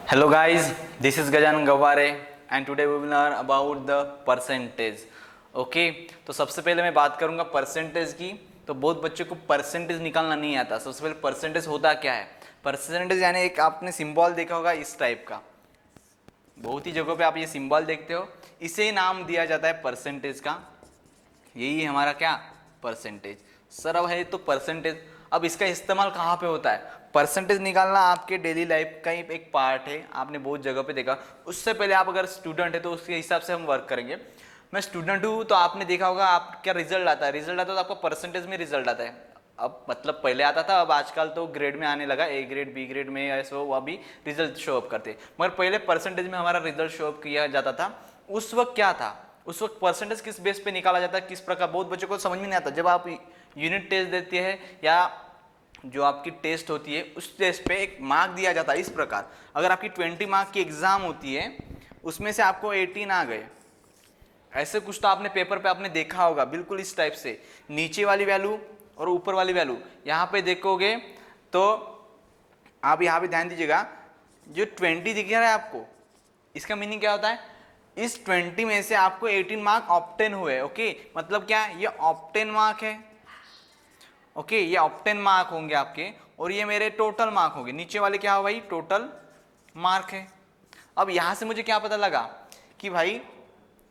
Hello guys, this is Gajan Gaware and today we will learn about the percentage. Okay तो सबसे पहले मैं बात करूंगा परसेंटेज की। तो बहुत बच्चों को परसेंटेज निकालना नहीं आता। सबसे पहले परसेंटेज होता क्या है? परसेंटेज यानी एक आपने सिंबल देखा होगा इस टाइप का, बहुत ही जगहों पे आप ये सिंबल देखते हो, इसे नाम दिया जाता है परसेंटेज का। यही है हमारा क्या परसेंटेज। सर अब है तो परसेंटेज, अब इसका इस्तेमाल कहाँ पे होता है? परसेंटेज निकालना आपके डेली लाइफ का ही एक पार्ट है, आपने बहुत जगह पे देखा। उससे पहले आप अगर स्टूडेंट है तो उसके हिसाब से हम वर्क करेंगे। मैं स्टूडेंट हूँ तो आपने देखा होगा आप क्या रिजल्ट आता है, रिजल्ट आता है तो आपका परसेंटेज में रिजल्ट आता है। अब मतलब पहले आता था, अब आजकल तो ग्रेड में आने लगा, ए ग्रेड बी ग्रेड में ऐसे वो अभी रिजल्ट शो अप करते, मगर पहले परसेंटेज में हमारा रिजल्ट शो अप किया जाता था। उस वक्त क्या था, उस वक्त परसेंटेज किस बेस पे निकाला जाता है, किस प्रकार, बहुत बच्चों को समझ में नहीं आता। जब आप यूनिट टेस्ट देते हैं या जो आपकी टेस्ट होती है उस टेस्ट पे एक मार्क दिया जाता है इस प्रकार। अगर आपकी 20 मार्क की एग्जाम होती है उसमें से आपको 18 आ गए, ऐसे कुछ तो आपने पेपर पे आपने देखा होगा, बिल्कुल इस टाइप से नीचे वाली वैल्यू और ऊपर वाली वैल्यू यहाँ पे देखोगे तो आप यहाँ पे ध्यान दीजिएगा, जो 20 दिख रहा है आपको, इसका मीनिंग क्या होता है? इस 20 में से आपको 18 मार्क ऑब्टेन हुए। ओके, मतलब क्या, ये ऑब्टेन मार्क है। ओके, ये ऑब्टेन मार्क होंगे आपके और ये मेरे टोटल मार्क होंगे। नीचे वाले क्या हो भाई, टोटल मार्क है। अब यहां से मुझे क्या पता लगा कि भाई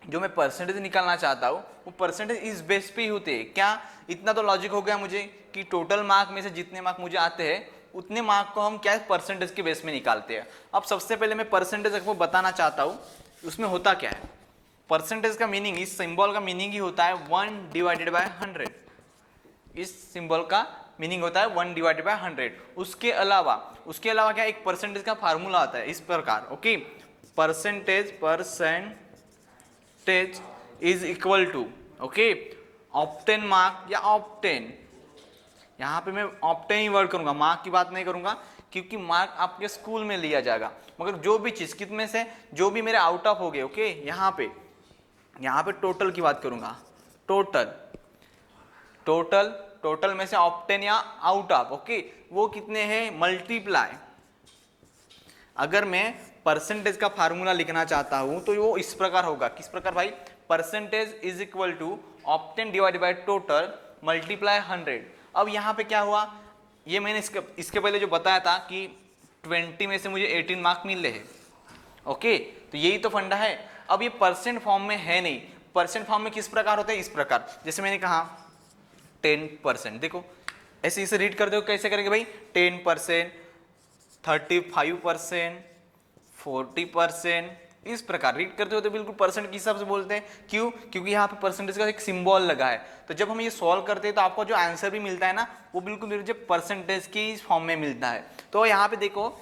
जो मैं परसेंटेज निकालना चाहता हूँ वो परसेंटेज इस बेस पे ही होते हैं क्या? इतना तो लॉजिक हो गया मुझे कि टोटल मार्क में से जितने मार्क मुझे आते हैं उतने मार्क को हम क्या परसेंटेज के बेस में निकालते हैं। अब सबसे पहले मैं परसेंटेज आपको बताना चाहता हूँ, उसमें होता क्या है। परसेंटेज का मीनिंग, इस सिंबल का मीनिंग ही होता है 1/100। इस सिंबल का मीनिंग होता है 1/100। उसके अलावा क्या, एक परसेंटेज का फार्मूला आता है इस प्रकार। Okay, percentage is equal to, okay, obtain mark या ऑब्टेन। यहाँ पे मैं ऑब्टेन ही वर्ड करूंगा, मार्क की बात नहीं करूंगा क्योंकि मार्क आपके स्कूल में लिया जाएगा। मगर जो भी चीज कितने से जो भी मेरे आउट ऑफ हो गए, ओके, यहाँ पे टोटल की बात करूंगा। टोटल में से ऑब्टेन या आउट ऑफ, ओके, वो कितने हैं, मल्टीप्लाई। अगर मैं परसेंटेज का फार्मूला लिखना चाहता हूं तो वो इस प्रकार होगा। किस प्रकार भाई? Percentage is equal to obtain divided by total multiply 100। अब यहाँ पे क्या हुआ, ये मैंने इसके पहले जो बताया था कि 20 में से मुझे 18 मार्क मिल रहे हैं। ओके, तो यही तो फंडा है। अब ये परसेंट फॉर्म में है नहीं, परसेंट फॉर्म में किस प्रकार होता है, इस प्रकार। जैसे मैंने कहा 10%, देखो ऐसे इसे रीड करते हो, कैसे करेंगे भाई, 10%, 35%, 40%, इस प्रकार रीड करते हो तो बिल्कुल परसेंट के हिसाब से बोलते हैं। क्यों? क्योंकि यहाँ पे परसेंटेज का एक सिंबल लगा है। तो जब हम ये सॉल्व करते हैं तो आपको जो आंसर भी मिलता है ना, वो बिल्कुल परसेंटेज की फॉर्म में मिलता है। तो यहाँ पे देखो,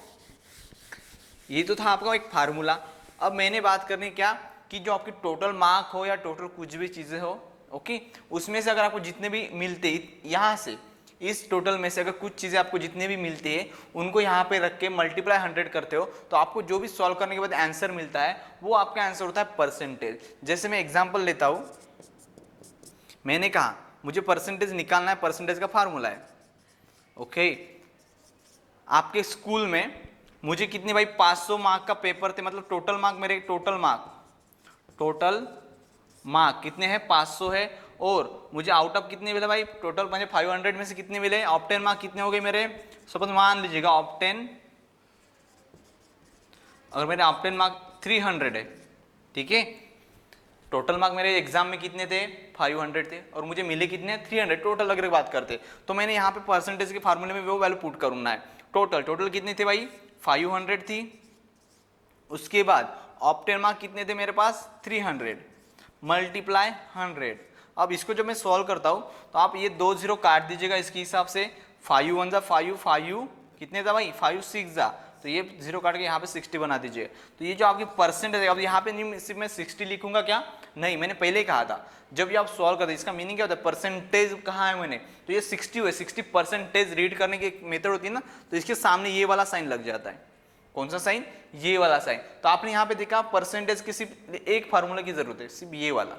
ये तो था आपका एक फार्मूला। अब मैंने बात करनी क्या कि जो आपकी टोटल मार्क हो या टोटल कुछ भी चीजें हो, ओके, उसमें से अगर आपको जितने भी मिलते, यहाँ से इस टोटल में से अगर कुछ चीजें आपको जितने भी मिलती है उनको यहाँ पे रख के मल्टीप्लाई 100 करते हो तो आपको जो भी सॉल्व करने के बाद आंसर मिलता है वो आपका आंसर होता है परसेंटेज। जैसे मैं एग्जांपल लेता हूँ, मैंने कहा मुझे परसेंटेज निकालना है, परसेंटेज का फार्मूला है। ओके, आपके स्कूल में मुझे कितने भाई 500 मार्क का पेपर थे, मतलब टोटल मार्क, मेरे टोटल मार्क कितने हैं, 500 है। और मुझे आउट ऑफ कितने मिले भाई, टोटल मुझे 500 में से कितने मिले, ऑब्टेन मार्क कितने हो गए मेरे, सपोज मान लीजिएगा ऑब्टेन, अगर मेरे ऑब्टेन मार्क 300 है, ठीक है, टोटल मार्क मेरे एग्जाम में कितने थे, 500 थे, और मुझे मिले कितने, 300, टोटल अगर बात करते तो मैंने यहाँ पे परसेंटेज के फार्मूले में वो वैल्यू पुट करना है। टोटल कितनी थे भाई, 500 थी। उसके बाद ऑब्टेन मार्क कितने थे मेरे पास, 300 मल्टीप्लाई 100। अब इसको जब मैं सॉल्व करता हूँ तो आप ये 2 0 काट दीजिएगा इसके हिसाब से। 5 1 जा 5, 5 कितने था भाई, 5 6 जा, तो ये 0 काट के यहाँ पे 60 बना दीजिए। तो ये जो आपकी परसेंटेज है, अब यहाँ पे नहीं सिर्फ मैं 60 लिखूंगा क्या, नहीं, मैंने पहले ही कहा था जब ये आप सॉल्व करते इसका मीनिंग क्या होता है, परसेंटेज कहाँ है मैंने, तो ये 60 हुए, 60% रीड करने की एक मेथड होती है ना, तो इसके सामने ये वाला साइन लग जाता है। कौन सा साइन, ये वाला साइन। तो आपने यहाँ पे देखा परसेंटेज की सिर्फ एक फार्मूला की जरूरत है, सिर्फ ये वाला,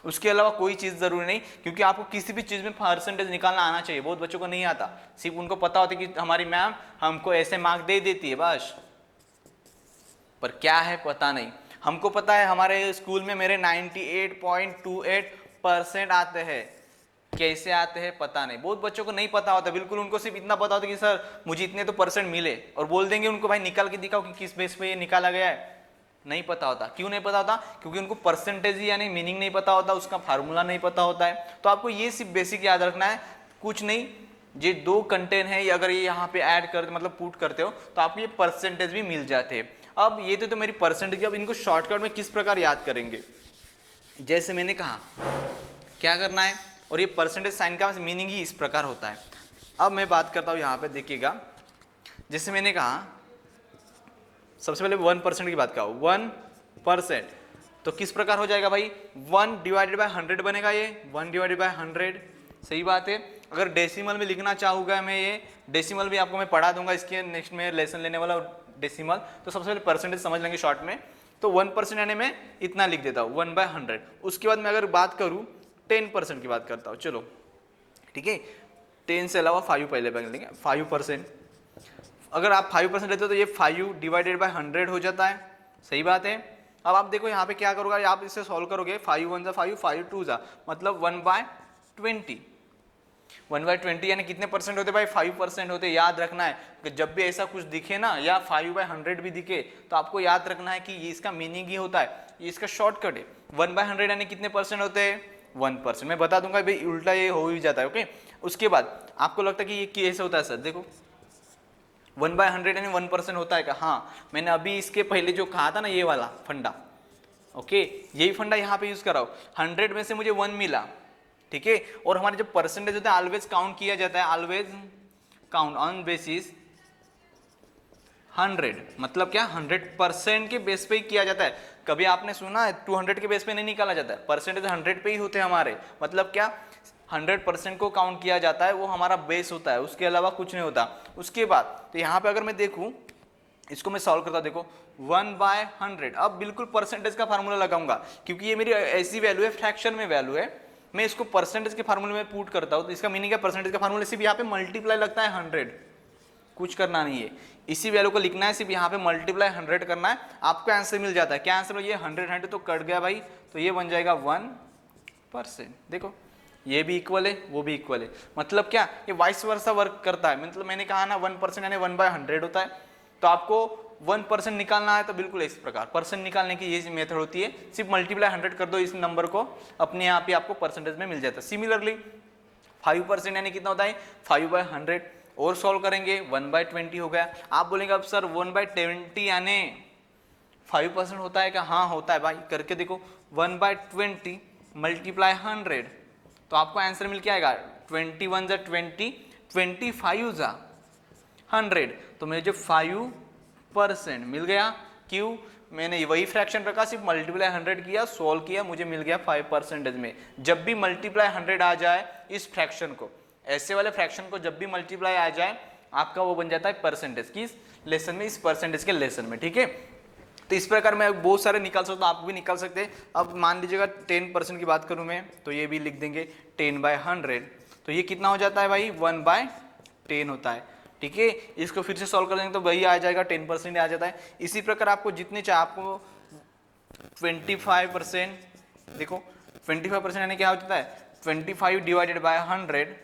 उसके अलावा कोई चीज जरूरी नहीं, क्योंकि आपको किसी भी चीज में परसेंटेज निकालना आना चाहिए। बहुत बच्चों को नहीं आता, सिर्फ उनको पता होता है कि हमारी मैम हमको ऐसे मार्क दे देती है बस। पर क्या है पता नहीं। हमको पता है हमारे स्कूल में मेरे 98.28% आते हैं, कैसे आते हैं पता नहीं। बहुत बच्चों को नहीं पता होता, बिल्कुल उनको सिर्फ इतना पता होता कि सर मुझे इतने तो परसेंट मिले, और बोल देंगे उनको भाई निकाल के दिखाओ कि किस बेस पे ये निकाला गया है। नहीं पता होता। क्यों नहीं पता होता? क्योंकि उनको परसेंटेज यानी मीनिंग नहीं पता होता, उसका फार्मूला नहीं पता होता है। तो आपको ये सिर्फ बेसिक याद रखना है, कुछ नहीं। ये दो कंटेंट है, अगर ये यहाँ पे ऐड करते मतलब पुट करते हो तो आपको ये परसेंटेज भी मिल जाते हैं। अब ये तो मेरी परसेंटेज, अब इनको शॉर्टकट में किस प्रकार याद करेंगे? जैसे मैंने कहा क्या करना है, और ये परसेंटेज साइन का मीनिंग ही इस प्रकार होता है। अब मैं बात करता हूँ यहाँ पे, देखिएगा जैसे मैंने कहा सबसे पहले 1% की बात कहा, 1%, तो किस प्रकार हो जाएगा भाई? 1 डिवाइडेड बाय 100 बनेगा, ये 1 डिवाइडेड बाय 100। सही बात है। अगर डेसिमल में लिखना चाहूँगा मैं, ये डेसिमल भी आपको मैं पढ़ा दूंगा, इसके नेक्स्ट में लेसन लेने वाला डेसिमल। तो सबसे पहले परसेंटेज समझ लेंगे शॉर्ट में। तो 1% यानी मैं इतना लिख देता हूँ 1/100। उसके बाद मैं अगर बात करूँ 10% की बात करता हूँ, चलो ठीक है। 10 से अलावा 5 पहले लेंगे, 5%। अगर आप 5% लेते हो तो ये 5 डिवाइडेड बाय 100 हो जाता है। सही बात है। अब आप देखो यहाँ पे क्या करोगे, आप इससे सॉल्व करोगे, 5 1 जा 5, 5 2 जा, मतलब 1/20। 1/20 यानी कितने परसेंट होते भाई? 5% होते। याद रखना है कि जब भी ऐसा कुछ दिखे ना, या 5/100 भी दिखे, तो आपको याद रखना है कि ये इसका मीनिंग ही होता है, ये इसका शॉर्टकट है। 1/100 यानी कितने परसेंट होते हैं? 1%। मैं बता दूंगा भाई, उल्टा ये हो ही जाता है। ओके, उसके बाद आपको लगता है कि ये कैसे होता है सर? देखो 1/100 यानी 1% होता है क्या? हाँ, मैंने अभी इसके पहले जो कहा था ना, ये वाला फंडा, ओके, यही फंडा यहाँ पे यूज कर रहा हूँ। 100 में से मुझे 1 मिला, ठीक है। और हमारे जो परसेंटेज होता है ऑलवेज काउंट किया जाता है, ऑलवेज काउंट ऑन बेसिस 100, मतलब क्या? 100% के बेस पे ही किया जाता है। कभी आपने सुना है 200 के बेस पे नहीं निकाला जाता है, परसेंटेज 100 पे ही होते हैं हमारे। मतलब क्या? 100% को काउंट किया जाता है, वो हमारा बेस होता है, उसके अलावा कुछ नहीं होता। उसके बाद तो यहाँ पे अगर मैं देखूँ, इसको मैं सॉल्व करता हूँ, देखो 1/100। अब बिल्कुल परसेंटेज का फार्मूला लगाऊंगा, क्योंकि ये मेरी ऐसी वैल्यू है, फ्रैक्शन में वैल्यू है, मैं इसको परसेंटेज के फार्मूले में पुट करता हूँ। तो इसका मीनिंग है परसेंटेज का फार्मूला सिर्फ यहाँ पे मल्टीप्लाई लगता है 100, कुछ करना नहीं है, इसी वैल्यू को लिखना है, सिर्फ यहाँ पे मल्टीप्लाई 100 करना है, आपको आंसर मिल जाता है। क्या आंसर? ये 100 तो कट गया भाई, तो ये बन जाएगा 1%। देखो ये भी इक्वल है, वो भी इक्वल है, मतलब क्या? ये वाइस वर्सा वर्क करता है। मतलब मैंने कहा ना 1% यानी 1/100 होता है। तो आपको 1% निकालना है तो बिल्कुल इस प्रकार परसेंट निकालने की ये मेथड होती है, सिर्फ मल्टीप्लाई 100 कर दो इस नंबर को, अपने आप ही आपको परसेंटेज में मिल जाता है। सिमिलरली 5% यानी कितना होता है? 5/100। और सॉल्व करेंगे 1/20 हो गया। आप बोलेंगे अब सर 1/20 यानी 5% होता है क्या? हाँ होता है भाई, करके देखो 1/20 मल्टीप्लाई 100, तो आपको आंसर मिल के आएगा 21 जा 20, 25 जा 100, तो मुझे जो 5% मिल गया। क्यों? मैंने वही फ्रैक्शन रखा, सिर्फ मल्टीप्लाई 100 किया, सॉल्व किया, मुझे मिल गया 5% में। जब भी मल्टीप्लाई 100 आ जाए इस फ्रैक्शन को, ऐसे वाले फ्रैक्शन को जब भी मल्टीप्लाई आ जाए, आपका वो बन जाता है परसेंटेज। किस लेसन में? इस परसेंटेज के लेसन में, ठीक है। तो इस प्रकार मैं बहुत सारे निकाल सकता हूँ, आप भी निकाल सकते हैं। अब मान लीजिएगा 10% की बात करूँ मैं, तो ये भी लिख देंगे 10/100, तो ये कितना हो जाता है भाई? 1/10 होता है, ठीक है। इसको फिर से सॉल्व कर देंगे तो वही आ जाएगा, 10% आ जाता है। इसी प्रकार आपको जितने चाहे, आपको 25%, देखो 25% यानी क्या होता है? 25 डिवाइडेड बाय 100,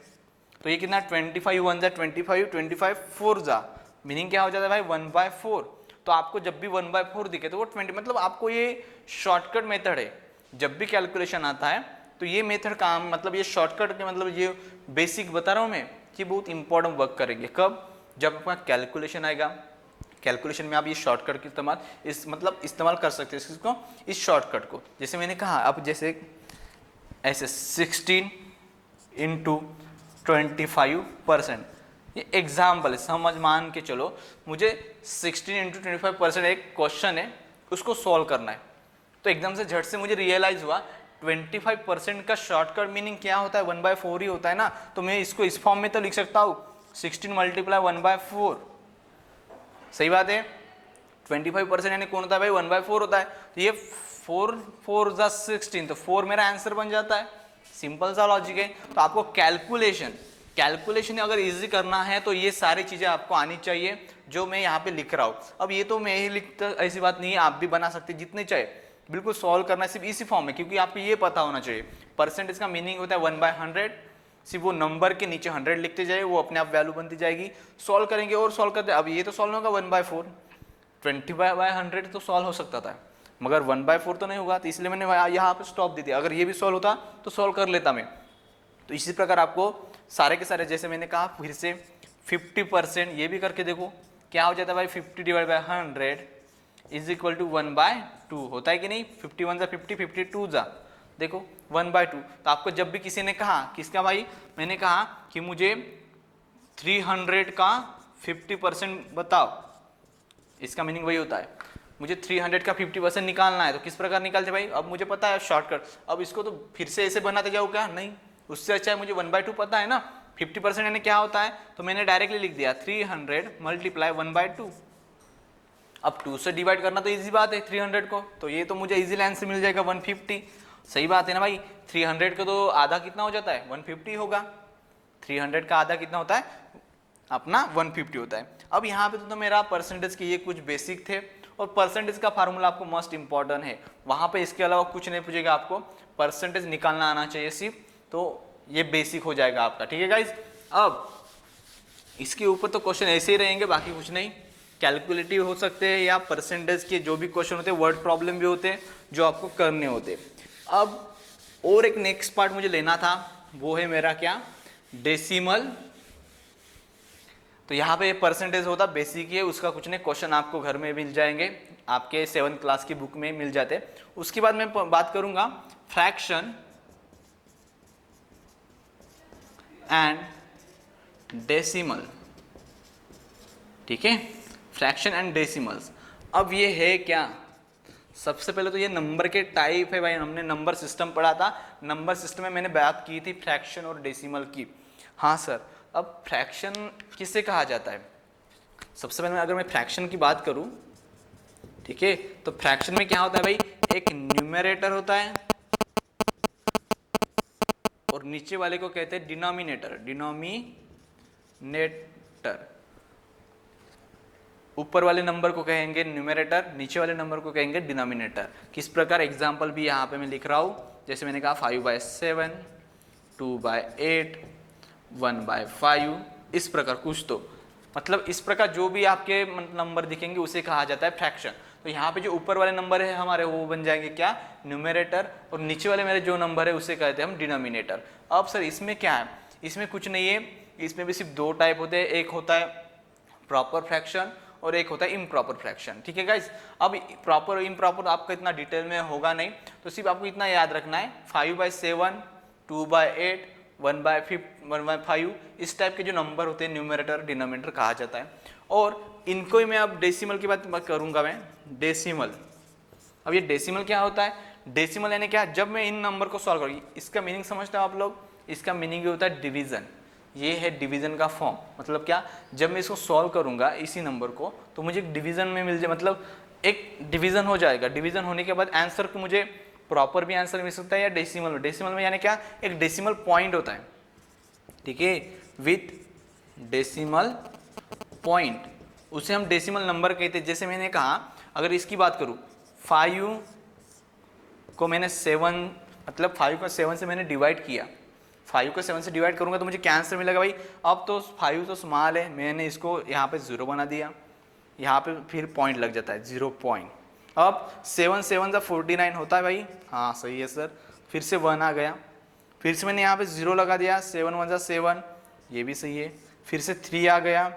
तो ये कितना? 25 1 जा 25, 25 4 जा, मीनिंग क्या हो जाता है भाई? 1/4। तो आपको जब भी 1/4 दिखे तो वो 20, मतलब आपको ये शॉर्टकट मेथड है। जब भी कैलकुलेशन आता है तो ये मेथड काम, मतलब ये शॉर्टकट के, मतलब ये बेसिक बता रहा हूँ मैं, कि बहुत इंपॉर्टेंट वर्क करेंगे। कब? जब आपका कैलकुलेशन आएगा, कैलकुलेशन में आप ये शॉर्टकट की इस्तेमाल कर सकते हैं इसको, इस शॉर्टकट को। जैसे मैंने कहा, अब जैसे ऐसे 16 × 25%, ये एग्जाम्पल है, समझ मान के चलो। मुझे 16 × 25% एक क्वेश्चन है, उसको सॉल्व करना है। तो एकदम से झट से मुझे रियलाइज हुआ 25% का शॉर्टकट मीनिंग क्या होता है? 1/4 ही होता है ना। तो मैं इसको इस फॉर्म में तो लिख सकता हूँ, 16 × 1/4। सही बात है। 25% यानी कौन होता है भाई? 1/4 होता है। तो ये 4 4 जा 16, तो 4 मेरा आंसर बन जाता है। सिंपल सा लॉजिक है। तो आपको कैलकुलेशन अगर इजी करना है तो ये सारी चीजें आपको आनी चाहिए। जो मैं यहाँ पे लिख रहा हूँ। अब ये तो मैं ही लिखता, ऐसी बात नहीं है, आप भी बना सकते जितने चाहे, बिल्कुल सॉल्व करना सिर्फ इसी फॉर्म में, क्योंकि आपको ये पता होना चाहिए परसेंटेज का मीनिंग होता है 1/100। सिर्फ वो नंबर के नीचे 100 लिखते जाए, वो अपने आप वैल्यू बनती जाएगी। सॉल्व करेंगे और सॉल्व करते, अब ये तो सॉल्व होगा 1/4, 20/100 तो सॉल्व हो सकता था, मगर 1/4 तो नहीं होगा, तो इसलिए मैंने यहाँ पे स्टॉप दी थी। अगर ये भी सॉल्व होता तो सॉल्व कर लेता मैं। तो इसी प्रकार आपको सारे के सारे, जैसे मैंने कहा फिर से 50%, ये भी करके देखो क्या हो जाता है भाई, 50/100 इज इक्वल टू 1/2 होता है कि नहीं। 51 जा 50, 52 जा देखो 1/2। तो आपको जब भी किसी ने कहा, किसका भाई, मैंने कहा कि मुझे 300 का 50% बताओ, इसका मीनिंग वही होता है, मुझे 300 का 50% निकालना है। तो किस प्रकार निकालते भाई, अब मुझे पता है शॉर्टकट, अब इसको तो फिर से ऐसे बनाते जाओ क्या, नहीं, उससे अच्छा है मुझे 1/2 पता है ना, 50% यानी क्या होता है, तो मैंने डायरेक्टली लिख दिया 300 मल्टीप्लाई 1/2। अब 2 से डिवाइड करना तो इजी बात है 300 को, तो ये तो मुझे इजी आंसर मिल जाएगा 150। सही बात है ना भाई, 300 का तो आधा कितना हो जाता है, 150 होगा। 300 का आधा कितना होता है अपना, 150 होता है। अब यहाँ पे तो मेरा परसेंटेज के ये कुछ बेसिक थे, और परसेंटेज का फार्मूला आपको मोस्ट इंपॉर्टेंट है, वहाँ पे इसके अलावा कुछ नहीं पूछेगा, आपको परसेंटेज निकालना आना चाहिए सिर्फ, तो ये बेसिक हो जाएगा आपका। ठीक है गाइज, अब इसके ऊपर तो क्वेश्चन ऐसे ही रहेंगे, बाकी कुछ नहीं, कैलकुलेटिव हो सकते हैं या परसेंटेज के जो भी क्वेश्चन होते हैं, वर्ड प्रॉब्लम भी होते हैं जो आपको करने होते हैं। अब और एक नेक्स्ट पार्ट मुझे लेना था, वो है मेरा क्या, डेसिमल। तो यहाँ पे परसेंटेज होता बेसिक है, उसका कुछ नहीं, क्वेश्चन आपको घर में मिल जाएंगे, आपके 7th क्लास की बुक में मिल जाते। उसके बाद मैं बात करूंगा फ्रैक्शन एंड डेसिमल। ठीक है, फ्रैक्शन एंड डेसिमल्स। अब ये है क्या, सबसे पहले तो ये नंबर के टाइप है भाई, हमने नंबर सिस्टम पढ़ा था, नंबर सिस्टम में मैंने बात की थी फ्रैक्शन और डेसिमल की। हाँ सर, अब फ्रैक्शन किसे कहा जाता है, सबसे पहले अगर मैं फ्रैक्शन की बात करूं, ठीक है, तो फ्रैक्शन में क्या होता है भाई, एक न्यूमरेटर होता है और नीचे वाले को कहते हैं डिनोमिनेटर। डिनोमिनेटर, ऊपर वाले नंबर को कहेंगे न्यूमरेटर, नीचे वाले नंबर को कहेंगे डिनोमिनेटर। किस प्रकार, एग्जांपल भी यहाँ पे मैं लिख रहा हूँ, जैसे मैंने कहा 5/7, 2/8, 1/5, इस प्रकार कुछ तो, मतलब इस प्रकार जो भी आपके नंबर दिखेंगे उसे कहा जाता है फ्रैक्शन। तो यहाँ पे जो ऊपर वाले नंबर है हमारे, वो बन जाएंगे क्या, न्यूमरेटर, और नीचे वाले मेरे जो नंबर है उसे कहते हैं हम डिनोमिनेटर। अब सर इसमें क्या है, इसमें कुछ नहीं है, इसमें भी सिर्फ 2 टाइप होते हैं, एक होता है प्रॉपर फ्रैक्शन और एक होता है इम्प्रॉपर फ्रैक्शन। ठीक है गाइज, अब प्रॉपर और इम्प्रॉपर आपका इतना डिटेल में होगा नहीं, तो सिर्फ आपको इतना याद रखना है, 5/7, 2/8, 1/5, इस टाइप के जो नंबर होते हैं न्यूमरेटर डिनोमिनेटर कहा जाता है। और इनको ही मैं अब डेसिमल की बात करूंगा, मैं डेसिमल। अब ये डेसिमल क्या होता है, डेसिमल यानी क्या, जब मैं इन नंबर को सॉल्व करूँ, इसका मीनिंग समझते हो आप लोग, इसका मीनिंग ये होता है डिवीजन। ये है डिवीजन का फॉर्म, मतलब क्या, जब मैं इसको सॉल्व करूंगा इसी नंबर को, तो मुझे एक डिवीजन में मिल जाए, मतलब एक डिवीजन हो जाएगा। डिवीजन होने के बाद आंसर को मुझे प्रॉपर भी आंसर मिल सकता है या डेसिमल में। डेसिमल में यानी क्या, एक डेसिमल पॉइंट होता है, ठीक है, विथ डेसिमल पॉइंट, उसे हम डेसिमल नंबर कहते हैं। जैसे मैंने कहा, अगर इसकी बात करूं, 5 को मैंने 7, मतलब 5 को 7 से मैंने डिवाइड किया, 5 को 7 से डिवाइड करूंगा तो मुझे क्या आंसर मिलेगा भाई। अब तो 5 तो स्मॉल है, मैंने इसको यहाँ पे 0 बना दिया, यहाँ पे फिर पॉइंट लग जाता है 0 पॉइंट। अब 7 7 जा 49 होता है भाई, हाँ सही है सर, फिर से 1 आ गया, फिर से मैंने यहाँ पे 0 लगा दिया, 7 1 जा 7, ये भी सही है, फिर से 3 आ गया,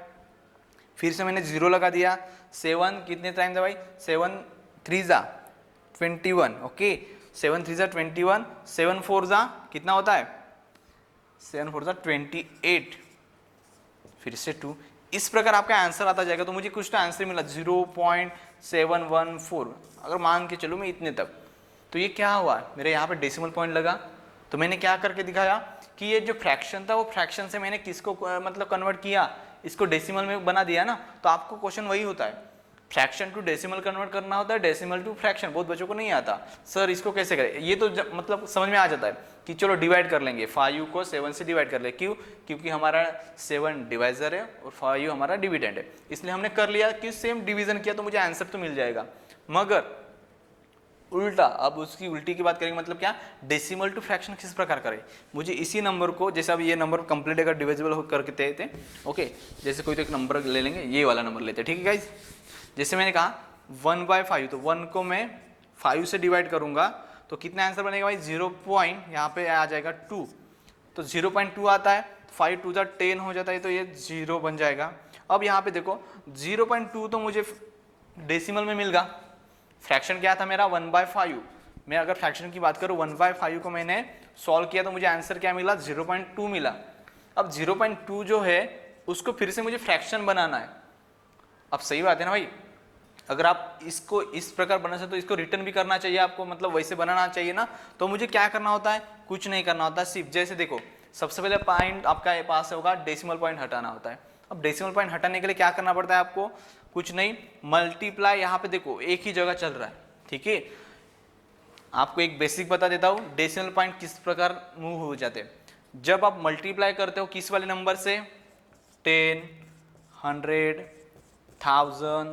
फिर से मैंने 0 लगा दिया, 7 कितने टाइम था भाई, 7 3 जा 21, ओके, 7 3 जा 21, 7 4 जा कितना होता है, 7 4 जा 28, फिर से 2, इस प्रकार आपका आंसर आता जाएगा। तो मुझे कुछ तो आंसर मिला 0.714, अगर मान के चलो मैं इतने तक, तो ये क्या हुआ, मेरे यहाँ पे डेसिमल पॉइंट लगा। तो मैंने क्या करके दिखाया कि ये जो फ्रैक्शन था, वो फ्रैक्शन से मैंने किसको मतलब कन्वर्ट किया, इसको डेसिमल में बना दिया ना। तो आपको क्वेश्चन वही होता है, फ्रैक्शन टू डेसिमल कन्वर्ट करना होता है, डेसिमल टू फ्रैक्शन बहुत बच्चों को नहीं आता। सर इसको कैसे करें, ये तो मतलब समझ में आ जाता है कि चलो डिवाइड कर लेंगे, 5 को 7 से डिवाइड कर ले, क्यों, क्योंकि हमारा 7 डिवाइजर है और 5 हमारा डिविडेंड है, इसलिए हमने कर लिया कि सेम डिवीजन किया तो मुझे आंसर तो मिल जाएगा। मगर उल्टा, अब उसकी उल्टी की बात करेंगे, मतलब क्या, डेसिमल टू फ्रैक्शन किस प्रकार करें। मुझे इसी नंबर को, जैसे अब ये नंबर कंप्लीट अगर डिविजिबल हो करके थे, ओके, जैसे कोई तो एक नंबर ले लेंगे, ये वाला नंबर लेते हैं, ठीक है गाइज। जैसे मैंने कहा 1/5, तो 1 को मैं 5 से डिवाइड करूंगा तो कितना आंसर बनेगा भाई, 0 यहाँ पे आ जाएगा 2, तो 0.2 आता है, 5 2 10 हो जाता है, तो ये 0 बन जाएगा। अब यहाँ पे देखो 0.2 तो मुझे डेसिमल में मिल गया, फ्रैक्शन क्या था मेरा 1/5, मैं अगर फ्रैक्शन की बात करूँ 1/5 को मैंने सॉल्व किया तो मुझे आंसर क्या मिला, 0.2 मिला। अब 0.2 जो है उसको फिर से मुझे फ्रैक्शन बनाना है। अब सही बात है ना भाई, अगर आप इसको इस प्रकार बना सकते तो इसको रिटर्न भी करना चाहिए आपको, मतलब वैसे बनाना चाहिए ना। तो मुझे क्या करना होता है, कुछ नहीं करना होता, सिर्फ जैसे देखो सबसे पहले पॉइंट आपका पास होगा, डेसिमल पॉइंट हटाना होता है। अब डेसिमल पॉइंट हटाने के लिए क्या करना पड़ता है आपको, कुछ नहीं, मल्टीप्लाई, यहाँ पे देखो एक ही जगह चल रहा है, ठीक है। आपको एक बेसिक बता देता हूँ, डेसिमल पॉइंट किस प्रकार मूव हो जाते हैं। जब आप मल्टीप्लाई करते हो किस वाले नंबर से, 10, 100, 1000,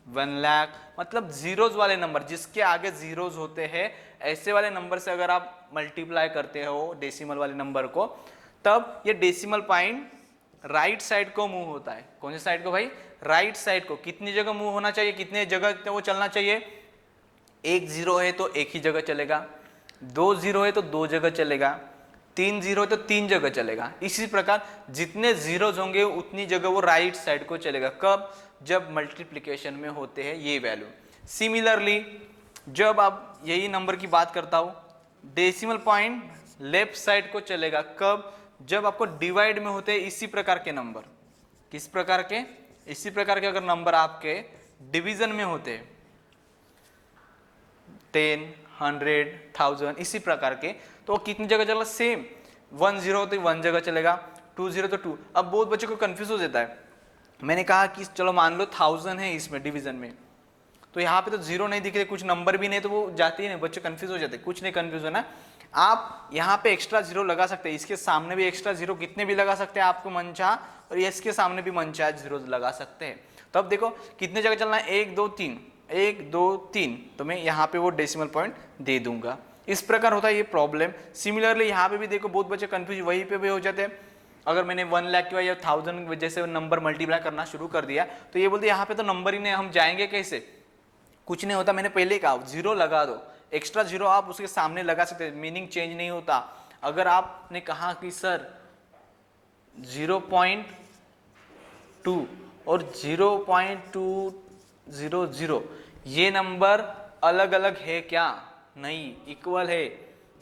1 लाख, मतलब जीरोज वाले नंबर, जिसके आगे जीरोज होते हैं, ऐसे वाले नंबर से अगर आप मल्टीप्लाई करते हो डेसिमल वाले नंबर को, तब ये डेसिमल पॉइंट राइट साइड को मूव होता है। कौन सी साइड को भाई, राइट साइड को। कितनी जगह मूव होना चाहिए, कितने जगह वो चलना चाहिए, 1 0 है तो एक ही जगह चलेगा, 2 0 है तो 2 जगह चलेगा, 3 0 है तो 3 जगह चलेगा। इसी प्रकार जितने जीरोज होंगे उतनी जगह वो राइट साइड को चलेगा। कब, जब मल्टीप्लिकेशन में होते हैं ये वैल्यू। सिमिलरली जब आप यही नंबर की बात करता हूँ, डेसिमल पॉइंट लेफ्ट साइड को चलेगा। कब, जब आपको डिवाइड में होते हैं इसी प्रकार के नंबर। किस प्रकार के, इसी प्रकार के अगर नंबर आपके डिवीजन में होते हैं, 10, 100, 1000, इसी प्रकार के, तो कितनी जगह चलेगा, सेम 1 0 तो 1 जगह चलेगा, 2 0 तो 2। अब बहुत बच्चों को कंफ्यूज हो जाता है। मैंने कहा कि चलो मान लो 1000 है इसमें डिवीजन में, तो यहाँ पे तो 0 नहीं दिख रहे, कुछ नंबर भी नहीं, तो वो जाती है नहीं, बच्चे कंफ्यूज हो जाते हैं। कुछ नहीं कंफ्यूज होना, आप यहाँ पे एक्स्ट्रा 0 लगा सकते हैं, इसके सामने भी एक्स्ट्रा 0 कितने भी लगा सकते हैं आपको मनचाह, और इसके सामने भी मनचाह 0 लगा सकते हैं। तो अब देखो कितने जगह चलना है, 1 2 3, 1 2 3, तो मैं यहाँ पे वो डेसिमल पॉइंट दे दूंगा। इस प्रकार होता है ये प्रॉब्लम। सिमिलरली यहाँ पे भी देखो बहुत बच्चे कंफ्यूज वहीं पे भी हो जाते हैं। अगर मैंने 1 लाख या 1000 जैसे नंबर मल्टीप्लाई करना शुरू कर दिया, तो ये बोलते यहाँ पे तो नंबर ही नहीं, हम जाएंगे कैसे। कुछ नहीं होता, मैंने पहले कहा 0 लगा दो, एक्स्ट्रा 0 आप उसके सामने लगा सकते हैं, मीनिंग चेंज नहीं होता। अगर आपने कहा कि सर 0.2 और 0.200 ये नंबर अलग अलग है क्या, नहीं, इक्वल है,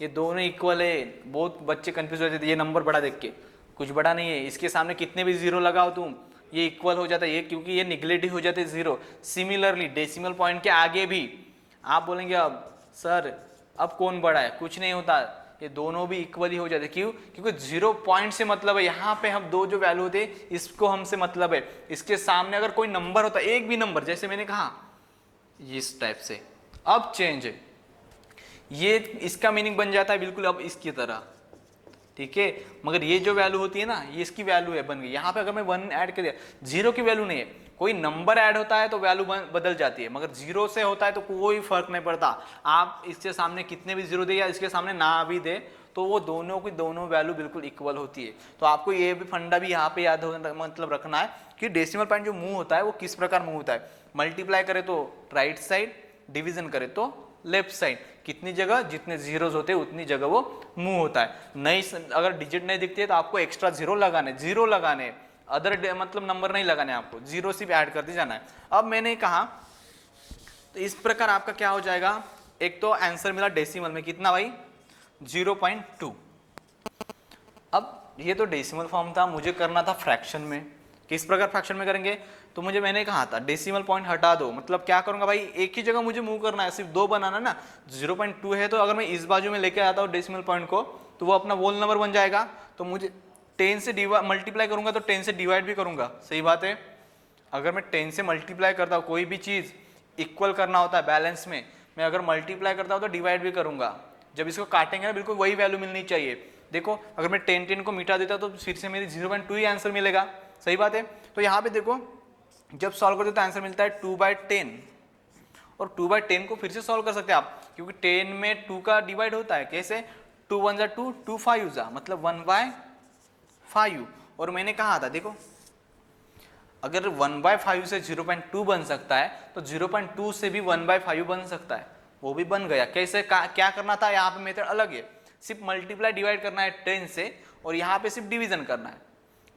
ये दोनों इक्वल है। बहुत बच्चे कंफ्यूज हो जाते हैं ये नंबर बड़ा देख के, कुछ बड़ा नहीं है, इसके सामने कितने भी 0 लगाओ तुम, ये इक्वल हो जाता है, ये क्योंकि ये निगलेक्ट हो जाते हैं 0। सिमिलरली डेसिमल पॉइंट के आगे भी आप बोलेंगे अब सर अब कौन बड़ा है, कुछ नहीं होता, ये दोनों भी इक्वल ही हो जाते। क्यों, क्योंकि 0 पॉइंट से मतलब है, यहाँ पे हम दो जो वैल्यू होते हैं इसको हमसे मतलब है, इसके सामने अगर कोई नंबर होता, एक भी नंबर, जैसे मैंने कहा इस टाइप से, अब चेंज है, ये इसका मीनिंग बन जाता है बिल्कुल अब इसकी तरह, ठीक है। मगर ये जो वैल्यू होती है ना, ये इसकी वैल्यू है, बन गई। यहाँ पे अगर मैं 1 ऐड कर दिया, 0 की वैल्यू नहीं है, कोई नंबर ऐड होता है तो वैल्यू बदल जाती है, मगर 0 से होता है तो कोई फर्क नहीं पड़ता। आप इसके सामने कितने भी 0 दे या इसके सामने ना भी दे, तो वो दोनों की दोनों वैल्यू बिल्कुल इक्वल होती है। तो आपको ये भी फंडा भी यहाँ पे याद मतलब रखना है कि डेसिमल पॉइंट जो मूव होता है वो किस प्रकार मूव होता है। मल्टीप्लाई करे तो राइट साइड, डिवीजन करे तो लेफ्ट साइड, कितनी जगह, जितने जीरोज होते हैं उतनी जगह वो मूव होता है। नहीं, अगर डिजिट नहीं दिखती है तो आपको एक्स्ट्रा 0 लगाने, 0 लगाने, अदर मतलब नंबर नहीं लगाने, आपको 0 सिर्फ ऐड करते जाना है। अब मैंने कहा तो इस प्रकार आपका क्या हो जाएगा, एक तो आंसर मिला डेसिमल में कितना भाई, 0.2। अब ये तो डेसिमल फॉर्म था, मुझे करना था फ्रैक्शन में। किस प्रकार फ्रैक्शन में करेंगे, तो मुझे मैंने कहा था डेसिमल पॉइंट हटा दो, मतलब क्या करूंगा भाई, एक ही जगह मुझे मूव करना है, सिर्फ 2 बनाना ना। 0.2 है तो अगर मैं इस बाजू में लेके आता हूँ डेसिमल पॉइंट को, तो वो अपना वोल नंबर बन जाएगा। तो मुझे 10 से मल्टीप्लाई करूंगा तो 10 से डिवाइड भी करूंगा, सही बात है। अगर मैं 10 से मल्टीप्लाई करता हूँ, कोई भी चीज़ इक्वल करना होता है बैलेंस में, मैं अगर मल्टीप्लाई करता हूँ तो डिवाइड भी करूँगा, जब इसको काटेंगे ना बिल्कुल वही वैल्यू मिलनी चाहिए। देखो अगर मैं 10 को मिटा देता तो फिर से मेरी 0.2 ही आंसर मिलेगा, सही बात है। तो यहाँ पे देखो जब सॉल्व करते हो तो आंसर मिलता है 2/10, और 2/10 को फिर से सॉल्व कर सकते हैं आप, क्योंकि 10 में 2 का डिवाइड होता है, कैसे 2 1 जा 2, 2 5 जा मतलब 1/5। और मैंने कहा था देखो अगर 1/5 से 0.2 बन सकता है तो 0.2 से भी 1/5 बन सकता है, वो भी बन गया। कैसे क्या करना था, यहाँ पे मेथड अलग है, सिर्फ मल्टीप्लाई डिवाइड करना है 10 से, और यहाँ पे सिर्फ डिवीजन करना है।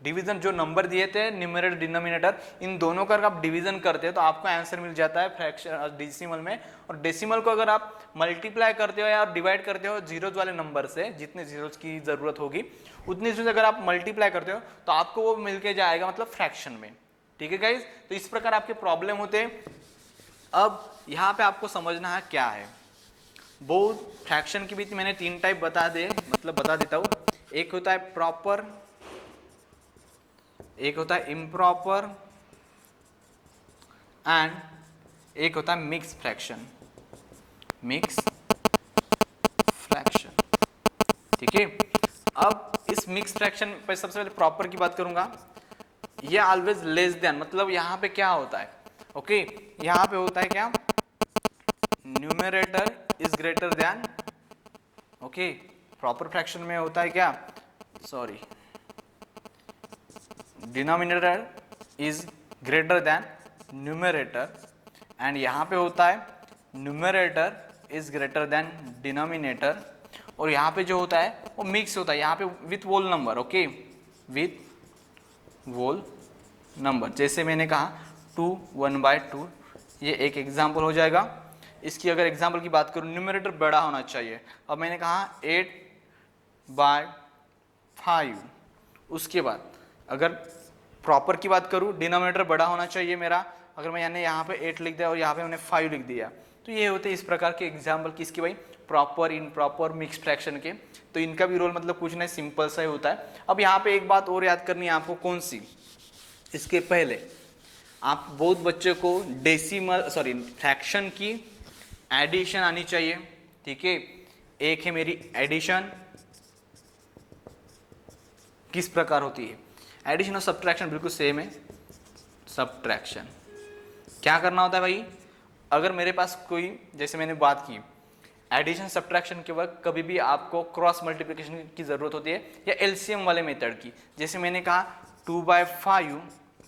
डिवीजन जो नंबर दिए थे न्यूमरेटर डिनोमिनेटर, इन दोनों का आप डिवीजन करते हो तो आपको आंसर मिल जाता है फ्रैक्शन डेसिमल में। और डेसिमल को अगर आप मल्टीप्लाई करते हो या डिवाइड करते हो जीरोज वाले नंबर से, जितने जीरोज की जरूरत होगी उतनी से अगर आप मल्टीप्लाई करते हो तो आपको वो मिलके जाएगा मतलब फ्रैक्शन में। ठीक है गाइज, तो इस प्रकार आपके प्रॉब्लम होते हैं। अब यहाँ पे आपको समझना है क्या है, बहुत फ्रैक्शन के बीच मैंने 3 टाइप बता देता हूँ। एक होता है प्रॉपर, एक होता है इम्प्रॉपर, एंड एक होता है मिक्स फ्रैक्शन। ठीक है, अब इस मिक्स फ्रैक्शन पर सबसे पहले प्रॉपर की बात करूंगा। ये ऑलवेज लेस देन, मतलब यहाँ पे क्या होता है, ओके यहाँ पे होता है क्या, numerator is greater than, okay proper fraction में होता है क्या, sorry denominator is greater than numerator, and यहाँ पे होता है numerator is greater than denominator, और यहाँ पे जो होता है वो मिक्स होता है यहाँ पे with whole number, okay with whole number. जैसे मैंने कहा 2 1/2, ये एक एग्जाम्पल हो जाएगा। इसकी अगर एग्जाम्पल की बात करूँ, न्यूमरेटर बड़ा होना चाहिए। अब मैंने कहा 8/5, उसके बाद अगर प्रॉपर की बात करूँ डिनोमिनेटर बड़ा होना चाहिए मेरा, अगर मैं यानी यहाँ पे 8 लिख दिया और यहाँ पे मैंने 5 लिख दिया, तो ये होते हैं इस प्रकार के एग्जाम्पल किसके भाई, प्रॉपर इनप्रॉपर मिक्स फ्रैक्शन के। तो इनका भी रोल मतलब कुछ नहीं, सिंपल सा ही होता है। अब यहाँ पे एक बात और याद करनी है आपको, कौन सी, इसके पहले आप बहुत बच्चे को फ्रैक्शन की एडिशन आनी चाहिए। ठीक है, एक है मेरी एडिशन, किस प्रकार होती है एडिशन और सब्ट्रैक्शन, बिल्कुल सेम है। सब्ट्रैक्शन क्या करना होता है भाई, अगर मेरे पास कोई, जैसे मैंने बात की एडिशन सब्ट्रैक्शन के वक्त कभी भी आपको क्रॉस मल्टीप्लिकेशन की जरूरत होती है या एलसीएम वाले मेथड की। जैसे मैंने कहा 2/5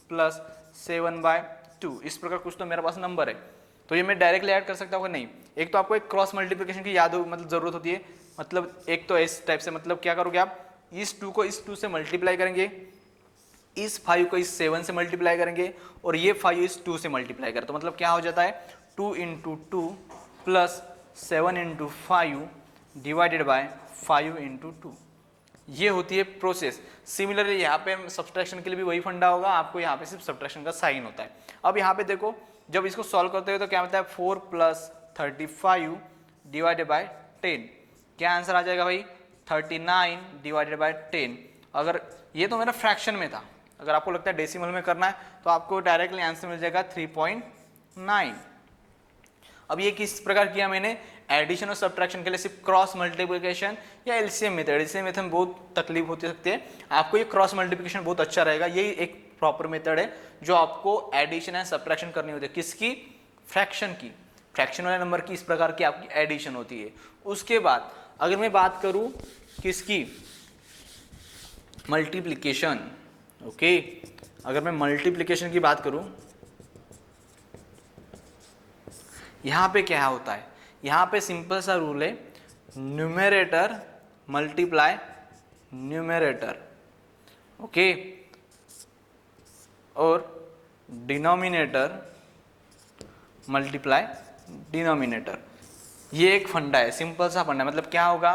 प्लस 7/2, इस प्रकार कुछ तो मेरे पास नंबर है, तो ये मैं डायरेक्टली ऐड कर सकता हूँ नहीं। एक तो आपको एक क्रॉस मल्टीप्लिकेशन की मतलब जरूरत होती है, मतलब एक तो इस टाइप से, मतलब क्या करोगे आप, इस 2 को इस 2 से मल्टीप्लाई करेंगे, इस 5 को इस 7 से मल्टीप्लाई करेंगे, और ये 5 इस 2 से मल्टीप्लाई करें, तो मतलब क्या हो जाता है 2 × 2 प्लस 7 × 5 डिवाइडेड बाय 5 × 2। ये होती है प्रोसेस। सिमिलरली यहाँ पे सब्ट्रैक्शन के लिए भी वही फंडा होगा, आपको यहाँ पे सिर्फ सब्ट्रैक्शन का साइन होता है। अब यहाँ पे देखो जब इसको सॉल्व करते हो तो क्या होता है 4 + 35 डिवाइडेड बाय 10, क्या आंसर आ जाएगा भाई 39 डिवाइडेड बाय 10। अगर ये तो मेरा फ्रैक्शन में था, अगर आपको लगता है डेसिमल में करना है तो आपको डायरेक्टली आंसर मिल जाएगा 3.9। अब ये किस प्रकार किया मैंने, एडिशन और सब्ट्रैक्शन के लिए सिर्फ क्रॉस मल्टीप्लिकेशन या एलसीएम मेथड, एलसीएम मेथड में बहुत तकलीफ होती सकती है, आपको ये क्रॉस मल्टीप्लिकेशन बहुत अच्छा रहेगा। यही एक प्रॉपर मेथड है जो आपको एडिशन एंड सब्ट्रैक्शन करनी होती है, किसकी, फ्रैक्शन की। फ्रैक्शन वाले नंबर की इस प्रकार की आपकी एडिशन होती है। उसके बाद अगर मैं बात करूं किसकी, मल्टीप्लिकेशन, ओके अगर मैं मल्टीप्लिकेशन की बात करूं, यहाँ पे क्या होता है, यहाँ पे सिंपल सा रूल है, न्यूमरेटर मल्टीप्लाई न्यूमरेटर, ओके, और डिनोमिनेटर मल्टीप्लाई डिनोमिनेटर। ये एक फंडा है, सिंपल सा फंडा है। मतलब क्या होगा,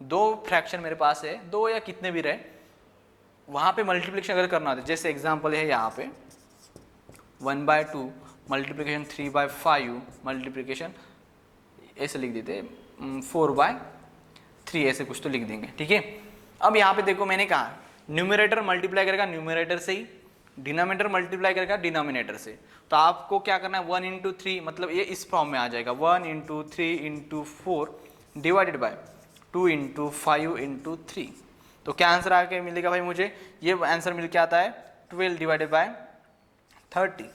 दो फ्रैक्शन मेरे पास है, दो या कितने भी रहे, वहाँ पे मल्टीप्लिकेशन अगर करना होता है, जैसे एग्जांपल है यहाँ पे 1/2 मल्टीप्लिकेशन 3/5 मल्टीप्लिकेशन ऐसे लिख देते 4/3 ऐसे कुछ तो लिख देंगे, ठीक है। अब यहाँ पे देखो मैंने कहा न्यूमरेटर मल्टीप्लाई करेगा न्यूमरेटर से ही, डिनोमिनेटर मल्टीप्लाई करेगा डिनोमिनेटर से, तो आपको क्या करना है 1 इंटू 3, मतलब ये इस फॉर्म में आ जाएगा 1 into 3 into 4 divided by 2 into 5 into 3। तो क्या आंसर आके मिलेगा भाई मुझे, ये आंसर मिल के आता है 12 डिवाइडेड बाय 30।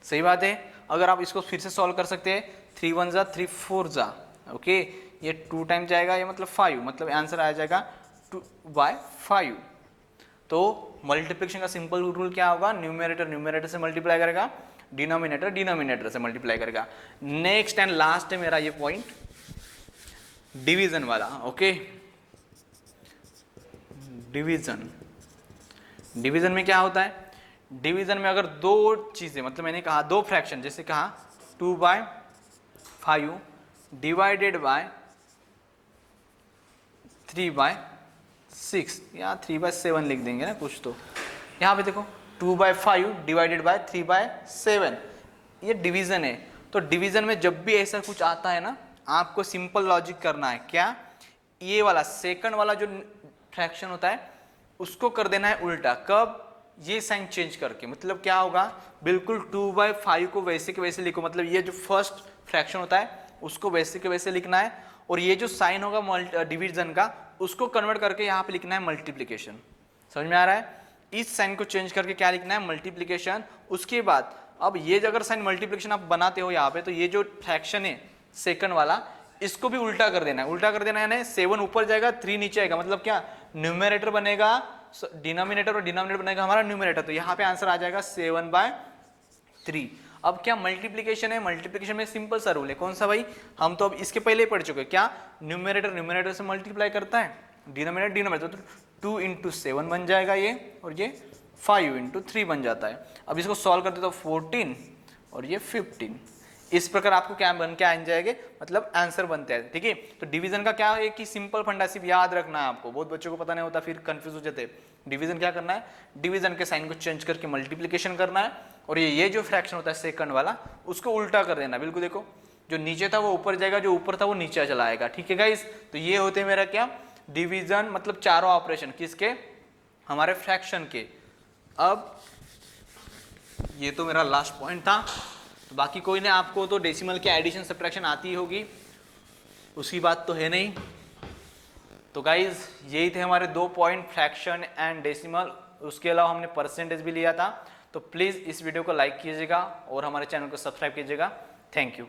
सही बात है। अगर आप इसको फिर से सॉल्व कर सकते हैं, 3 1 जा 3 4 जा, ओके, ये 2 टाइम जाएगा, ये मतलब 5, मतलब आंसर आ जाएगा 2/5। तो मल्टीप्लिकेशन का सिंपल रूल क्या होगा, न्यूमरेटर न्यूमरेटर से मल्टीप्लाई करेगा, डिनोमिनेटर डिनोमिनेटर से मल्टीप्लाई करेगा। नेक्स्ट एंड लास्ट है मेरा ये पॉइंट, डिवीजन वाला। ओके, डिवीजन, डिवीजन में क्या होता है, डिवीजन में अगर दो चीजें, मतलब मैंने कहा दो फ्रैक्शन, जैसे कहा 2/5 डिवाइडेड बाय 3/6 या 3/7 लिख देंगे ना कुछ, तो यहाँ पे देखो 2/5 डिवाइडेड बाय 3/7, ये डिवीजन है। तो डिवीजन में जब भी ऐसा कुछ आता है ना, आपको सिंपल लॉजिक करना है, क्या, ये वाला सेकंड वाला जो फ्रैक्शन होता है उसको कर देना है उल्टा। कब, ये साइन चेंज करके, मतलब क्या होगा, बिल्कुल 2/5 को वैसे के वैसे लिखो, मतलब ये जो फर्स्ट फ्रैक्शन होता है उसको वैसे के वैसे लिखना है, और ये जो साइन होगा डिवीजन का उसको कन्वर्ट करके यहाँ पे लिखना है मल्टीप्लिकेशन। समझ में आ रहा है, इस साइन को चेंज करके क्या लिखना है, मल्टीप्लिकेशन। उसके बाद अब ये अगर साइन मल्टीप्लिकेशन आप बनाते हो यहाँ पे, तो ये जो फ्रैक्शन है सेकंड वाला, इसको भी उल्टा कर देना है। उल्टा कर देना है ना, 7 ऊपर जाएगा 3 नीचे आएगा, मतलब क्या, न्यूमरेटर बनेगा डिनोमिनेटर और डिनोमिनेटर बनेगा हमारा न्यूमरेटर। तो यहाँ पे आंसर आ जाएगा 7/3। अब क्या मल्टीप्लिकेशन है, मल्टीप्लिकेशन में सिंपल सा रूल है, कौन सा भाई, हम तो अब इसके पहले ही पढ़ चुके हैं, क्या, न्यूमरेटर न्यूमरेटर से मल्टीप्लाई करता है, डिनोमिनेटर डिनोमिनेटर, तो 2 इंटू 7 बन जाएगा ये, और ये 5 इंटू 3 बन जाता है। अब इसको सॉल्व करते तो 14 और ये 15, इस प्रकार आपको क्या बन के आ जाएंगे, मतलब आंसर बनते हैं। ठीक है, तो डिवीजन का क्या है कि सिंपल फंडा सिर्फ याद रखना है आपको, बहुत बच्चों को पता नहीं होता, फिर कंफ्यूज हो जाते हैं। डिवीजन क्या करना है, डिवीजन के साइन को चेंज करके मल्टीप्लिकेशन करना है, और ये जो फ्रैक्शन होता है सेकंड वाला उसको उल्टा कर देना। बिल्कुल देखो, जो नीचे था वो ऊपर जाएगा, जो ऊपर था वो नीचे चला आएगा। ठीक है गाइस, तो ये होते हैं मेरा क्या, डिवीजन, मतलब चारों ऑपरेशन किसके, हमारे फ्रैक्शन के। अब ये तो मेरा लास्ट पॉइंट था, तो बाकी कोई नहीं, आपको तो डेसिमल के एडिशन सब्ट्रैक्शन आती होगी, उसकी बात तो है नहीं। तो गाइज यही थे हमारे 2 पॉइंट, फ्रैक्शन एंड डेसिमल। उसके अलावा हमने परसेंटेज भी लिया था। तो प्लीज़ इस वीडियो को लाइक कीजिएगा और हमारे चैनल को सब्सक्राइब कीजिएगा। Thank you.